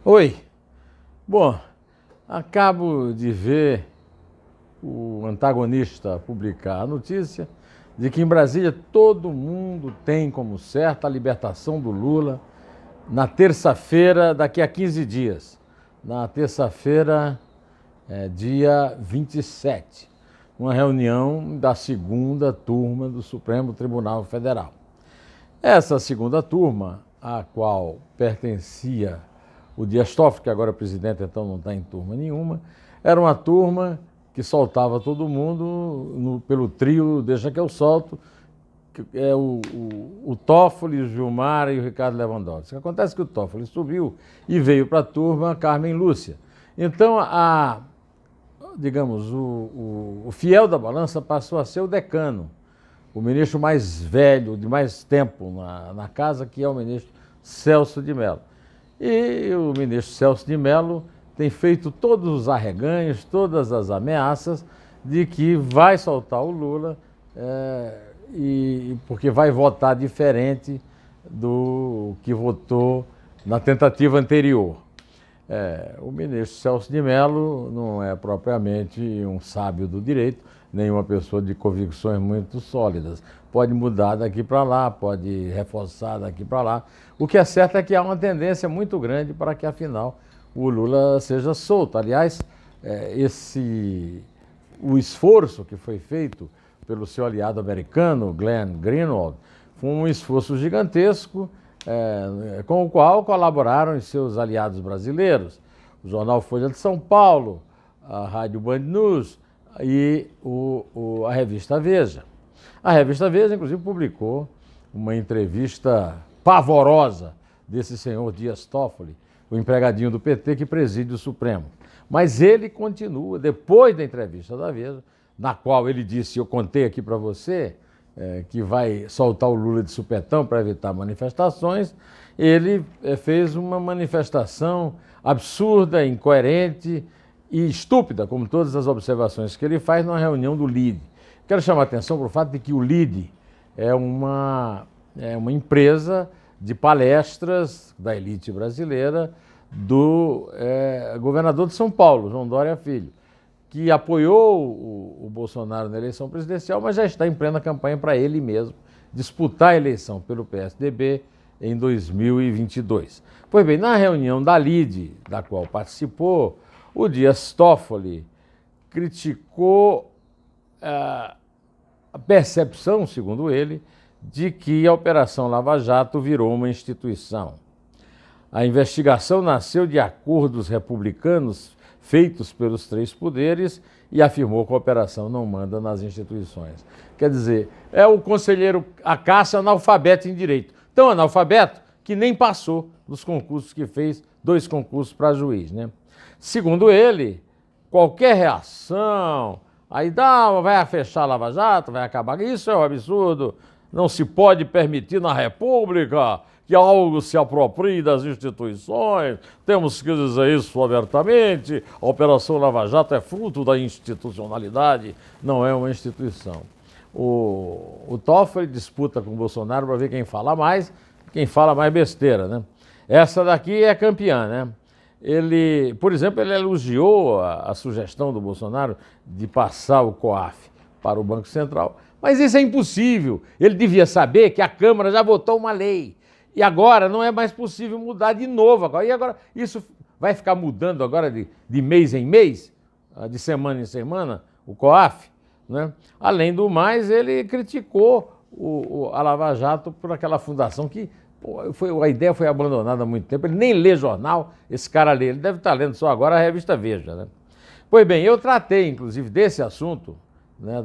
Oi. Bom, acabo de ver o antagonista publicar a notícia de que em Brasília todo mundo tem como certa a libertação do Lula na terça-feira, daqui a 15 dias. Na terça-feira, dia 27, uma reunião da segunda turma do Supremo Tribunal Federal. Essa segunda turma, a qual pertencia o Dias Toffoli, que agora é presidente, então não está em turma nenhuma, era uma turma que soltava todo mundo pelo trio Deixa que eu solto, que é o Toffoli, o Gilmar e o Ricardo Lewandowski. Acontece que o Toffoli subiu e veio para a turma Carmen Lúcia. Então, digamos, o fiel da balança passou a ser o decano, o ministro mais velho, de mais tempo na casa, que é o ministro Celso de Mello. E o ministro Celso de Mello tem feito todos os arreganhos, todas as ameaças de que vai soltar o Lula, porque vai votar diferente do que votou na tentativa anterior. O ministro Celso de Mello não é propriamente um sábio do direito, nem uma pessoa de convicções muito sólidas. Pode mudar daqui para lá, pode reforçar daqui para lá. O que é certo é que há uma tendência muito grande para que, afinal, o Lula seja solto. Aliás, o esforço que foi feito pelo seu aliado americano, Glenn Greenwald, foi um esforço gigantesco, com o qual colaboraram os seus aliados brasileiros, o jornal Folha de São Paulo, a Rádio Band News e a revista Veja. A revista Veja, inclusive, publicou uma entrevista pavorosa desse senhor Dias Toffoli, o empregadinho do PT que preside o Supremo. Mas ele continua, depois da entrevista da Veja, na qual ele disse, eu contei aqui para você, que vai soltar o Lula de supetão para evitar manifestações, ele fez uma manifestação absurda, incoerente e estúpida, como todas as observações que ele faz numa reunião do LIDE. Quero chamar a atenção para o fato de que o LIDE é uma empresa de palestras da elite brasileira do governador de São Paulo, João Dória Filho, que apoiou o Bolsonaro na eleição presidencial, mas já está em plena campanha para ele mesmo disputar a eleição pelo PSDB em 2022. Pois bem, na reunião da LIDE, da qual participou, o Dias Toffoli criticou a percepção, segundo ele, de que a Operação Lava Jato virou uma instituição. A investigação nasceu de acordos republicanos feitos pelos três poderes e afirmou que a operação não manda nas instituições. Quer dizer, é o conselheiro Acácio analfabeto em direito. Tão analfabeto que nem passou dos concursos que fez, 2 concursos para juiz, né? Segundo ele, qualquer reação, aí vai fechar a Lava Jato, vai acabar. Isso é um absurdo. Não se pode permitir na República que algo se aproprie das instituições. Temos que dizer isso abertamente. A Operação Lava Jato é fruto da institucionalidade, não é uma instituição. O Toffoli disputa com o Bolsonaro para ver quem fala mais besteira, né? Essa daqui é campeã, né? Ele, por exemplo, ele elogiou a sugestão do Bolsonaro de passar o COAF para o Banco Central. Mas isso é impossível. Ele devia saber que a Câmara já votou uma lei. E agora não é mais possível mudar de novo. E agora isso vai ficar mudando agora de mês em mês, de semana em semana, o COAF, né? Além do mais, ele criticou a Lava Jato por aquela fundação que a ideia foi abandonada há muito tempo. Ele nem lê jornal, esse cara lê. Ele deve estar lendo só agora a revista Veja, né? Pois bem, eu tratei, inclusive, desse assunto, né,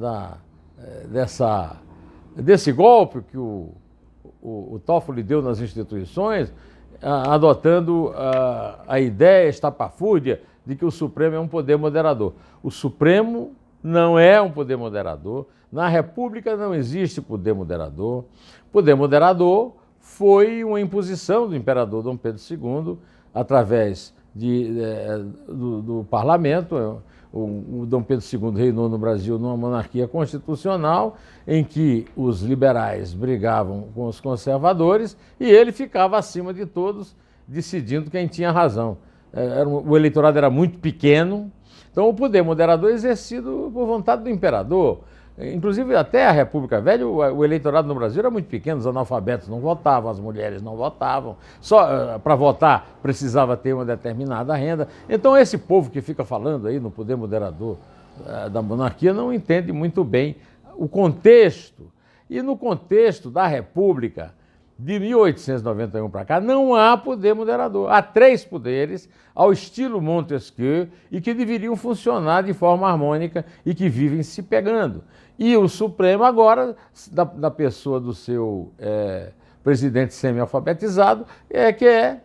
desse golpe que o Toffoli deu nas instituições, adotando a ideia estapafúrdia de que o Supremo é um poder moderador. O Supremo não é um poder moderador. Na República não existe poder moderador. Poder moderador foi uma imposição do imperador Dom Pedro II através do parlamento. O Dom Pedro II reinou no Brasil numa monarquia constitucional em que os liberais brigavam com os conservadores e ele ficava acima de todos, decidindo quem tinha razão. o eleitorado era muito pequeno, então o poder moderador é exercido por vontade do imperador. Inclusive, até a República Velha, o eleitorado no Brasil era muito pequeno, os analfabetos não votavam, as mulheres não votavam. Só para votar precisava ter uma determinada renda. Então, esse povo que fica falando aí no poder moderador da monarquia não entende muito bem o contexto. E no contexto da República, de 1891 para cá, não há poder moderador. Há 3 poderes ao estilo Montesquieu e que deveriam funcionar de forma harmônica e que vivem se pegando. E o Supremo agora, da pessoa do seu presidente semi-alfabetizado, quer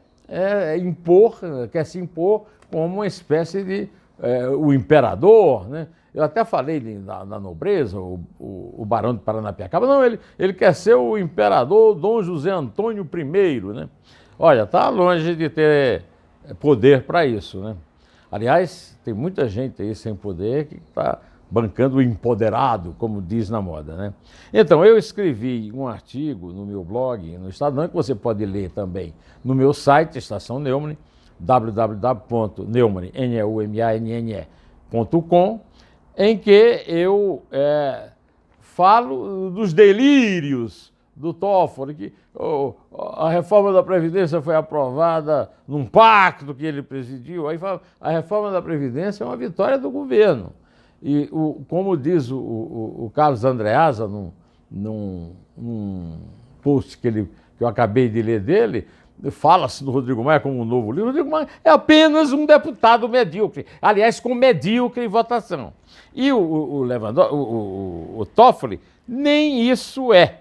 se impor como uma espécie de o imperador, né? Eu até falei da nobreza, o barão de Paranapiacaba. Não, ele quer ser o imperador Dom José Antônio I, né? Olha, está longe de ter poder para isso, né? Aliás, tem muita gente aí sem poder que está bancando o empoderado, como diz na moda, né? Então, eu escrevi um artigo no meu blog, no Estadão, que você pode ler também no meu site, Estação Neumann, www.neumann.com, em que eu falo dos delírios do Toffoli, que a reforma da Previdência foi aprovada num pacto que ele presidiu. Aí fala, a reforma da Previdência é uma vitória do governo. E, como diz o Carlos Andreasa, num post que eu acabei de ler dele, fala-se do Rodrigo Maia como um novo livro. O Rodrigo Maia é apenas um deputado medíocre, aliás, com medíocre votação. E o Toffoli nem isso é.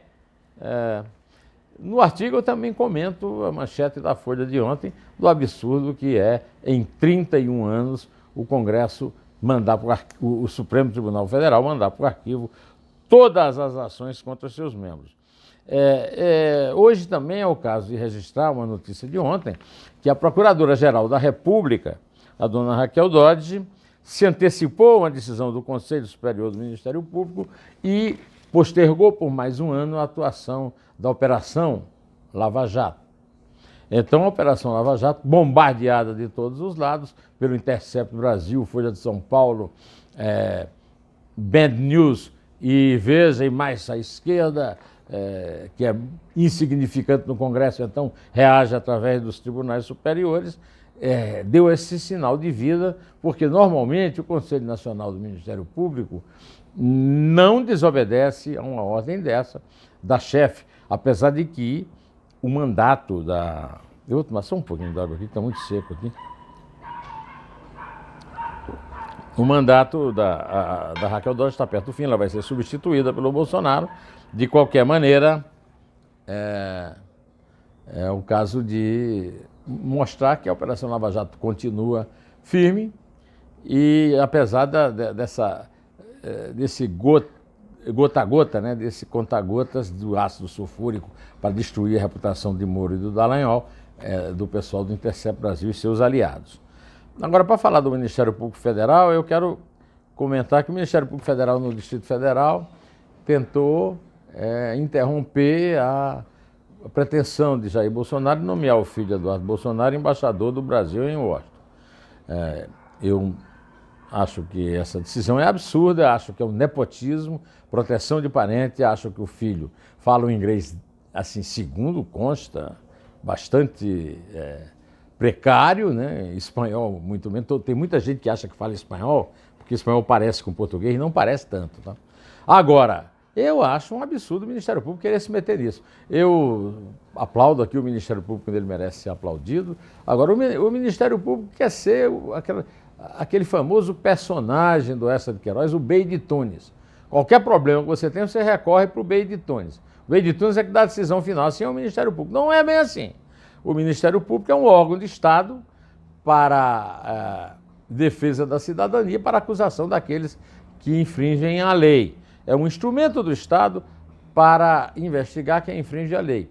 No artigo eu também comento a manchete da Folha de ontem, do absurdo que é, em 31 anos, o Congresso mandar o Supremo Tribunal Federal mandar para o arquivo todas as ações contra seus membros. Hoje também é o caso de registrar uma notícia de ontem, que a Procuradora-Geral da República, a dona Raquel Dodge, se antecipou a uma decisão do Conselho Superior do Ministério Público e postergou por mais um ano a atuação da Operação Lava Jato. Então, a Operação Lava Jato, bombardeada de todos os lados, pelo Intercept Brasil, Folha de São Paulo, Band News e Veja, e mais à esquerda, que é insignificante no Congresso, então reage através dos tribunais superiores, deu esse sinal de vida, porque normalmente o Conselho Nacional do Ministério Público não desobedece a uma ordem dessa, da chefe, apesar de que o mandato da... Eu vou tomar só um pouquinho de água aqui, está muito seco aqui. O mandato da Raquel Dodge está perto do fim, ela vai ser substituída pelo Bolsonaro. De qualquer maneira, é o caso de mostrar que a Operação Lava Jato continua firme e, apesar desse gota a gota, né, desse conta-gotas do ácido sulfúrico para destruir a reputação de Moro e do Dallagnol, do pessoal do Intercept Brasil e seus aliados. Agora, para falar do Ministério Público Federal, eu quero comentar que o Ministério Público Federal no Distrito Federal tentou interromper a pretensão de Jair Bolsonaro de nomear o filho de Eduardo Bolsonaro embaixador do Brasil em Washington. Eu acho que essa decisão é absurda, acho que é um nepotismo, proteção de parente, acho que o filho fala o inglês, assim, segundo consta, bastante precário, né? Espanhol muito menos. Tem muita gente que acha que fala espanhol, porque espanhol parece com português, e não parece tanto. Tá? Agora, eu acho um absurdo o Ministério Público querer se meter nisso. Eu aplaudo aqui o Ministério Público quando ele merece ser aplaudido. Agora, o Ministério Público quer ser aquele famoso personagem do Eça de Queiroz, o Bey de Tunis. Qualquer problema que você tem, você recorre para o Bey de Tunis. O Bey de Tunis é que dá a decisão final, assim é o Ministério Público. Não é bem assim. O Ministério Público é um órgão de Estado para defesa da cidadania, para acusação daqueles que infringem a lei. É um instrumento do Estado para investigar quem infringe a lei.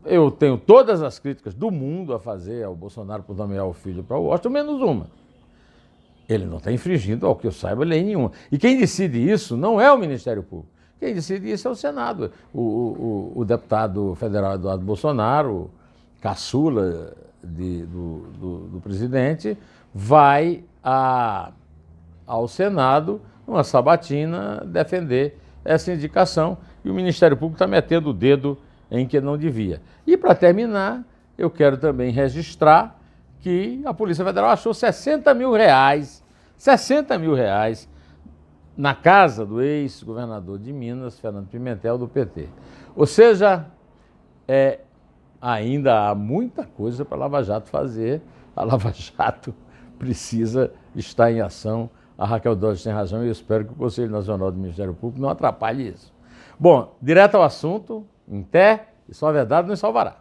Eu tenho todas as críticas do mundo a fazer ao Bolsonaro por nomear o filho para o Washington, menos uma. Ele não está infringindo, ao que eu saiba, lei nenhuma. E quem decide isso não é o Ministério Público. Quem decide isso é o Senado. O deputado federal Eduardo Bolsonaro caçula do presidente, vai ao Senado, numa sabatina, defender essa indicação, e o Ministério Público está metendo o dedo em que não devia. E, para terminar, eu quero também registrar que a Polícia Federal achou 60 mil reais na casa do ex-governador de Minas, Fernando Pimentel, do PT. Ou seja, ainda há muita coisa para a Lava Jato fazer. A Lava Jato precisa estar em ação. A Raquel Dodge tem razão e eu espero que o Conselho Nacional do Ministério Público não atrapalhe isso. Bom, direto ao assunto, em pé, e só a verdade nos salvará.